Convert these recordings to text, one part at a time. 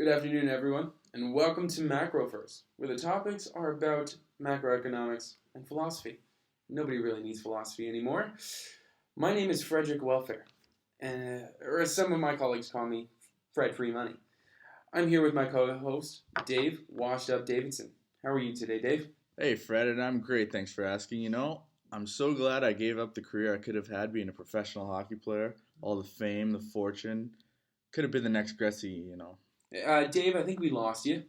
Good afternoon, everyone, and welcome to Macroverse, where the topics are about macroeconomics and philosophy. Nobody really needs philosophy anymore. My name is Frederick Welfare, or as some of my colleagues call me, Fred Free Money. I'm here with my co-host, Dave Washed Up Davidson. How are you today, Dave? Hey, Fred, and I'm great. Thanks for asking. I'm so glad I gave up the career I could have had being a professional hockey player. All the fame, the fortune. Could have been the next Gretzky. Dave, I think we lost you.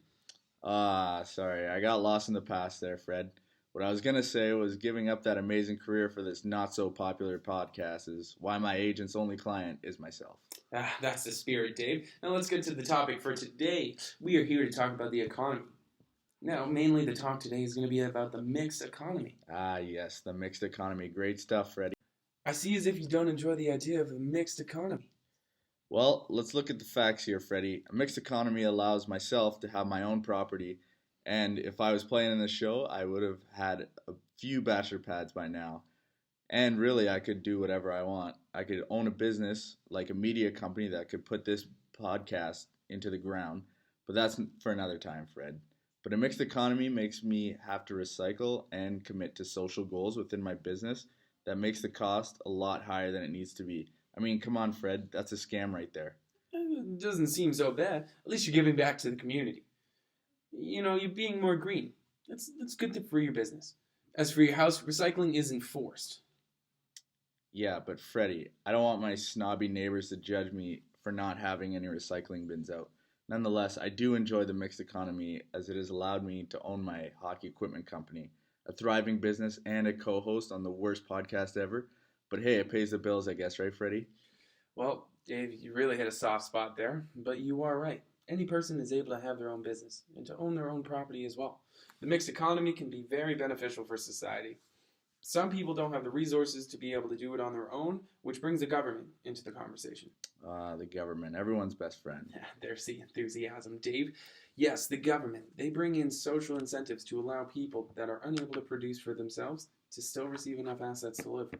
Sorry. I got lost in the past there, Fred. What I was going to say was giving up that amazing career for this not-so-popular podcast is why my agent's only client is myself. That's the spirit, Dave. Now let's get to the topic for today. We are here to talk about the economy. Now, mainly the talk today is going to be about the mixed economy. Yes, the mixed economy. Great stuff, Freddie. I see as if you don't enjoy the idea of a mixed economy. Well, let's look at the facts here, Freddie. A mixed economy allows myself to have my own property, and if I was playing in the show, I would have had a few bachelor pads by now. And really, I could do whatever I want. I could own a business, like a media company that could put this podcast into the ground, but that's for another time, Fred. But a mixed economy makes me have to recycle and commit to social goals within my business that makes the cost a lot higher than it needs to be. I mean, come on, Fred, that's a scam right there. It doesn't seem so bad. At least you're giving back to the community. You're being more green. That's good for your business. As for your house, recycling is enforced. Yeah, but Freddie, I don't want my snobby neighbors to judge me for not having any recycling bins out. Nonetheless, I do enjoy the mixed economy as it has allowed me to own my hockey equipment company, a thriving business, and a co-host on the worst podcast ever. But hey, it pays the bills, I guess, right, Freddie? Well, Dave, you really hit a soft spot there, but you are right. Any person is able to have their own business and to own their own property as well. The mixed economy can be very beneficial for society. Some people don't have the resources to be able to do it on their own, which brings the government into the conversation. The government, everyone's best friend. There's the enthusiasm, Dave. Yes, the government. They bring in social incentives to allow people that are unable to produce for themselves to still receive enough assets to live.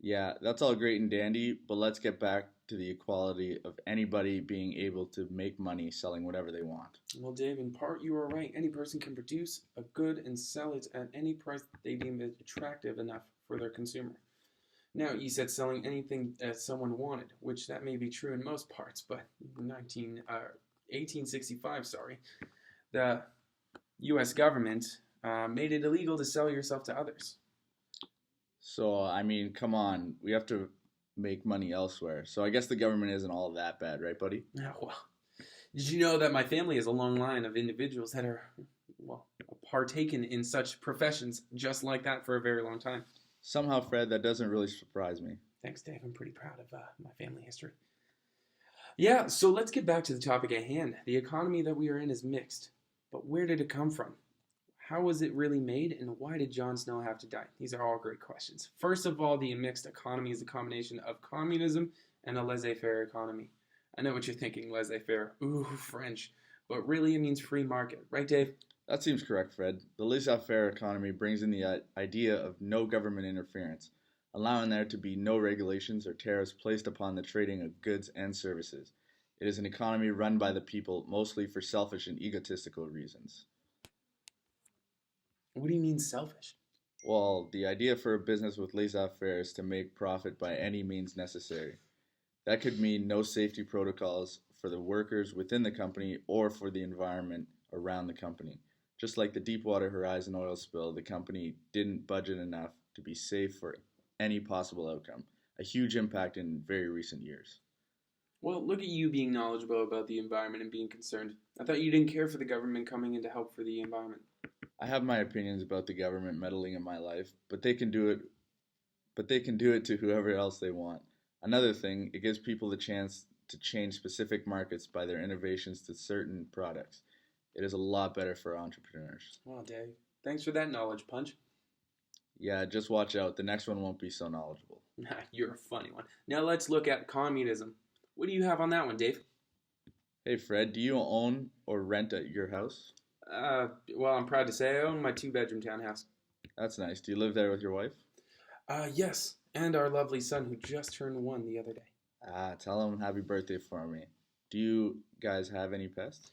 Yeah, that's all great and dandy, but let's get back to the equality of anybody being able to make money selling whatever they want. Well, Dave, in part you are right. Any person can produce a good and sell it at any price that they deem it attractive enough for their consumer. Now, you said selling anything that someone wanted, which that may be true in most parts, but in 1865, the U.S. government made it illegal to sell yourself to others. So, I mean, come on, we have to make money elsewhere. So I guess the government isn't all that bad, right, buddy? Yeah, well, did you know that my family has a long line of individuals that are, partaken in such professions just like that for a very long time? Somehow, Fred, that doesn't really surprise me. Thanks, Dave. I'm pretty proud of my family history. Yeah, so let's get back to the topic at hand. The economy that we are in is mixed, but where did it come from? How was it really made, and why did Jon Snow have to die? These are all great questions. First of all, the mixed economy is a combination of communism and a laissez-faire economy. I know what you're thinking, laissez-faire. Ooh, French. But really it means free market. Right, Dave? That seems correct, Fred. The laissez-faire economy brings in the idea of no government interference, allowing there to be no regulations or tariffs placed upon the trading of goods and services. It is an economy run by the people, mostly for selfish and egotistical reasons. What do you mean selfish? Well, the idea for a business with laissez-faire is to make profit by any means necessary. That could mean no safety protocols for the workers within the company or for the environment around the company. Just like the Deepwater Horizon oil spill, the company didn't budget enough to be safe for any possible outcome. A huge impact in very recent years. Well, look at you being knowledgeable about the environment and being concerned. I thought you didn't care for the government coming in to help for the environment. I have my opinions about the government meddling in my life, but they can do it to whoever else they want. Another thing, it gives people the chance to change specific markets by their innovations to certain products. It is a lot better for entrepreneurs. Well, Dave, thanks for that knowledge punch. Yeah, just watch out. The next one won't be so knowledgeable. You're a funny one. Now let's look at communism. What do you have on that one, Dave? Hey, Fred, do you own or rent at your house? Well, I'm proud to say I own my 2-bedroom townhouse. That's nice. Do you live there with your wife? Yes, and our lovely son who just turned 1 the other day. Tell him happy birthday for me. Do you guys have any pests?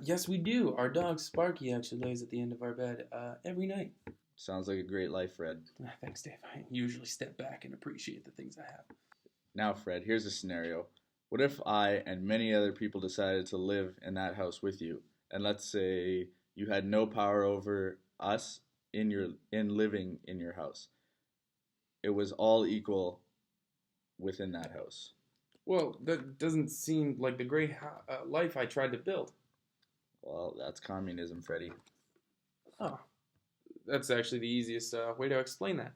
Yes, we do. Our dog Sparky actually lays at the end of our bed every night. Sounds like a great life, Fred. Thanks, Dave. I usually step back and appreciate the things I have. Now, Fred, here's a scenario. What if I and many other people decided to live in that house with you? And let's say you had no power over us in living in your house. It was all equal within that house. Well, that doesn't seem like the great life I tried to build. Well, that's communism, Freddie. Oh, that's actually the easiest way to explain that.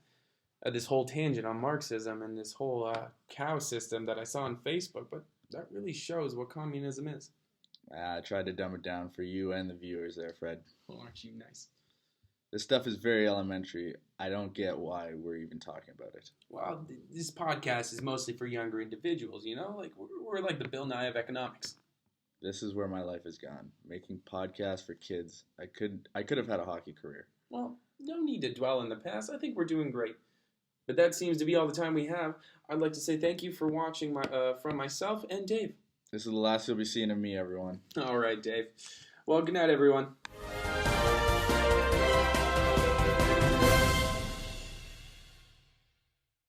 This whole tangent on Marxism and this whole cow system that I saw on Facebook, but that really shows what communism is. I tried to dumb it down for you and the viewers there, Fred. Well, aren't you nice? This stuff is very elementary. I don't get why we're even talking about it. Well, this podcast is mostly for younger individuals, you know? Like, we're like the Bill Nye of economics. This is where my life has gone. Making podcasts for kids. I could have had a hockey career. Well, no need to dwell in the past. I think we're doing great. But that seems to be all the time we have. I'd like to say thank you for watching from myself and Dave. This is the last you'll be seeing of me, everyone. All right, Dave. Well, good night, everyone.